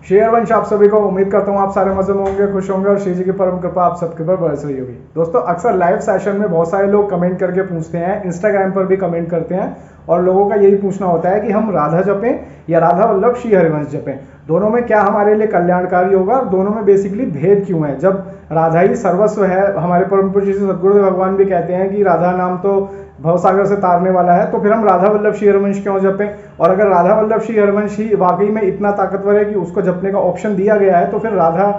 Share वंश आप सभी को, उम्मीद करता हूँ आप सारे मजे में होंगे, खुश होंगे और श्री जी की परम कृपा आप सबके ऊपर बरस रही होगी। दोस्तों अक्सर लाइव सेशन में बहुत सारे लोग कमेंट करके पूछते हैं, इंस्टाग्राम पर भी कमेंट करते हैं और लोगों का यही पूछना होता है कि हम राधा जपें या राधा वल्लभ श्री हरिवंश जपें, दोनों में क्या हमारे लिए कल्याणकारी होगा और दोनों में बेसिकली भेद क्यों है। जब राधा ही सर्वस्व है, हमारे परम पूज्य सदगुरुदेव भगवान भी कहते हैं कि राधा नाम तो भवसागर से तारने वाला है, तो फिर हम राधा वल्लभ श्री हरिवंश क्यों जपें। और अगर राधा वल्लभ श्री हरिवंश ही वाकई में इतना ताकतवर है कि उसको जपने का ऑप्शन दिया गया है, तो फिर राधा,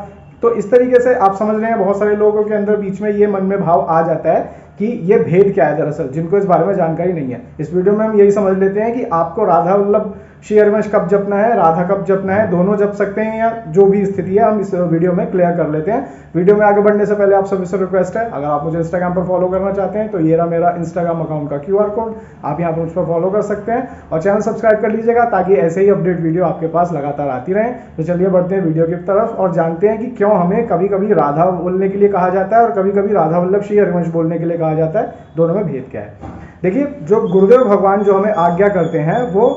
तो इस तरीके से आप समझ रहे हैं बहुत सारे लोगों के अंदर बीच में ये मन में भाव आ जाता है कि ये भेद क्या है दरअसल, जिनको इस बारे में जानकारी नहीं है। इस वीडियो में हम यही समझ लेते हैं कि आपको राधा वल्लभ श्री हरिवंश कब जपना है, राधा कब जपना है, दोनों जप सकते हैं या जो भी स्थिति है हम इस वीडियो में क्लियर कर लेते हैं। वीडियो में आगे बढ़ने से पहले आप सभी से रिक्वेस्ट है, अगर आप मुझे इंस्टाग्राम पर फॉलो करना चाहते हैं तो ये रहा मेरा इंस्टाग्राम अकाउंट का QR कोड, आप यहाँ पर मुझ पर फॉलो कर सकते हैं और चैनल सब्सक्राइब कर लीजिएगा ताकि ऐसे ही अपडेट वीडियो आपके पास लगातार आती रहे। तो चलिए बढ़ते हैं वीडियो की तरफ और जानते हैं कि क्यों हमें कभी कभी राधा बोलने के लिए कहा जाता है और कभी कभी राधा वल्लभ श्री हरिवंश बोलने के लिए कहा जाता है, दोनों में भेद क्या है। देखिए, जो गुरुदेव भगवान जो हमें आज्ञा करते हैं वो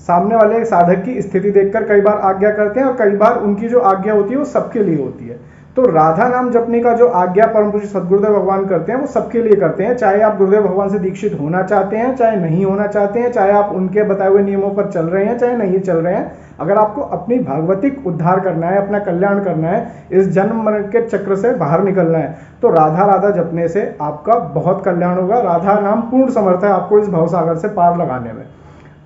सामने वाले साधक की स्थिति देखकर कई बार आज्ञा करते हैं और कई बार उनकी जो आज्ञा होती है वो सबके लिए होती है। तो राधा नाम जपने का जो आज्ञा परम पूज्य सदगुरुदेव भगवान करते हैं वो सबके लिए करते हैं, चाहे आप गुरुदेव भगवान से दीक्षित होना चाहते हैं, चाहे नहीं होना चाहते हैं, चाहे आप उनके बताए हुए नियमों पर चल रहे हैं, चाहे नहीं चल रहे हैं। अगर आपको अपनी भागवतिक उद्धार करना है, अपना कल्याण करना है, इस जन्म मरण के चक्र से बाहर निकलना है, तो राधा राधा जपने से आपका बहुत कल्याण होगा। राधा नाम पूर्ण समर्थ है आपको इस भवसागर से पार लगाने में।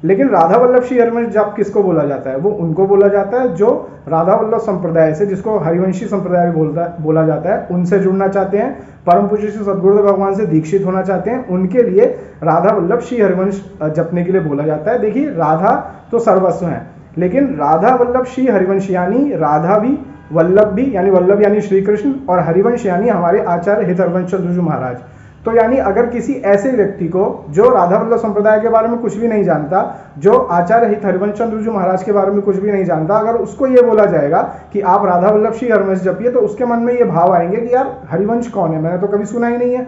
लेकिन राधा वल्लभ श्री हरिवंश जप किसको बोला जाता है? वो उनको बोला जाता है जो राधा वल्लभ संप्रदाय से, जिसको हरिवंशी संप्रदाय भी बोला जाता है, उनसे जुड़ना चाहते हैं, परम पूज्य श्री सदगुरुदेव भगवान से दीक्षित होना चाहते हैं, उनके लिए राधा वल्लभ श्री हरिवंश जपने के लिए बोला जाता है। देखिए, राधा तो सर्वस्व है, लेकिन राधा वल्लभ श्री हरिवंश यानी राधा भी, वल्लभ भी, यानी वल्लभ यानी श्री कृष्ण, और हरिवंश यानी हमारे आचार्य हित हरिवंश चंद्र जी महाराज। तो यानी अगर किसी ऐसे व्यक्ति को जो राधा वल्लभ संप्रदाय के बारे में कुछ भी नहीं जानता, जो आचार्य हित हरिवंश चंद्र जी महाराज के बारे में कुछ भी नहीं जानता, अगर उसको ये बोला जाएगा कि आप राधा वल्लभ श्री हरिवंश जपिए, तो उसके मन में ये भाव आएंगे कि यार हरिवंश कौन है, मैंने तो कभी सुना ही नहीं है।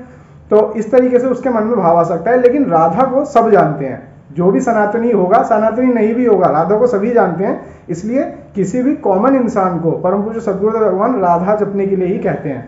तो इस तरीके से उसके मन में भाव आ सकता है। लेकिन राधा को सब जानते हैं, जो भी सनातनी होगा, सनातनी नहीं भी होगा, राधा को सभी जानते हैं। इसलिए किसी भी कॉमन इंसान को परम पूज्य सदगुरुदेव भगवान राधा जपने के लिए ही कहते हैं,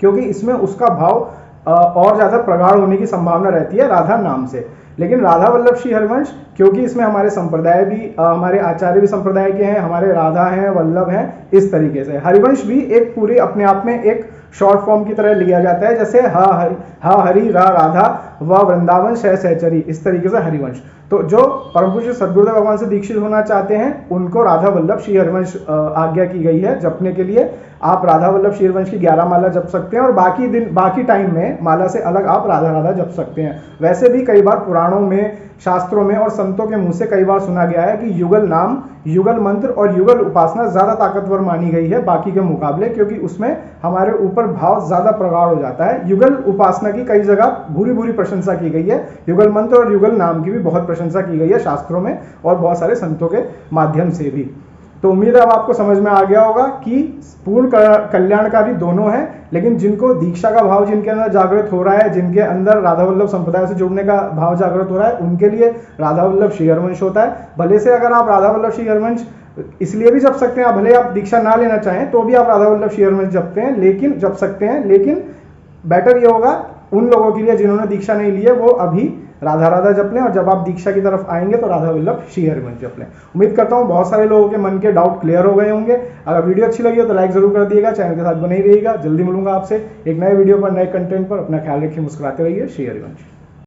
क्योंकि इसमें उसका भाव और ज्यादा प्रगाढ़ होने की संभावना रहती है राधा नाम से। लेकिन राधा वल्लभ श्री हरिवंश, क्योंकि इसमें हमारे संप्रदाय भी, हमारे आचार्य भी संप्रदाय के हैं, हमारे राधा हैं, वल्लभ हैं, इस तरीके से हरिवंश भी एक पूरे अपने आप में एक शॉर्ट फॉर्म की तरह लिया जाता है, जैसे हा हरि रा राधा व वृंदावन शह सहचरी, इस तरीके से हरिवंश। तो जो परम पूज्य सदगुरुदेव भगवान से दीक्षित होना चाहते हैं उनको राधा वल्लभ श्री हरिवंश आज्ञा की गई है जपने के लिए। आप राधा वल्लभ श्री हरिवंश की 11 माला जप सकते हैं और बाकी टाइम में माला से अलग आप राधा राधा जप सकते हैं। वैसे भी कई बार पुराणों में, शास्त्रों में और संतों के मुंह से कई बार सुना गया है कि युगल नाम, युगल मंत्र और युगल उपासना ज्यादा ताकतवर मानी गई है बाकी के मुकाबले, क्योंकि उसमें हमारे ऊपर भाव ज्यादा प्रगाढ़ हो जाता है। युगल उपासना की कई जगह बुरी बुरी प्रशंसा की गई है, युगल मंत्र और युगल नाम की भी बहुत प्रशंसा की गई है शास्त्रों में और बहुत सारे संतों के माध्यम से भी। तो उम्मीद है अब आपको समझ में आ गया होगा कि पूर्ण कल्याणकारी दोनों हैं, लेकिन जिनको दीक्षा का भाव जिनके अंदर जागृत हो रहा है, जिनके अंदर राधा वल्लभ संप्रदाय से जुड़ने का भाव जागृत हो रहा है, उनके लिए राधा वल्लभ श्री हरिवंश होता है। भले से अगर आप राधा वल्लभ श्री हरिवंश इसलिए भी जप सकते हैं, भले आप दीक्षा ना लेना चाहें तो भी आप राधा वल्लभ श्री हरिवंश जपते हैं, लेकिन जप सकते हैं। लेकिन बेटर ये होगा उन लोगों के लिए जिन्होंने दीक्षा नहीं ली है, वो अभी राधा राधा जप लें और जब आप दीक्षा की तरफ आएंगे तो राधा वल्लभ श्री हरिवंश जप लें। उम्मीद करता हूँ बहुत सारे लोगों के मन के डाउट क्लियर हो गए होंगे। अगर वीडियो अच्छी लगी हो तो लाइक जरूर कर दिएगा, चैनल के साथ बने ही रहिएगा। जल्दी मिलूंगा आपसे एक नए वीडियो पर, नए कंटेंट पर। अपना ख्याल रखिए, मुस्कुराते रहिए। श्री हरिवंश।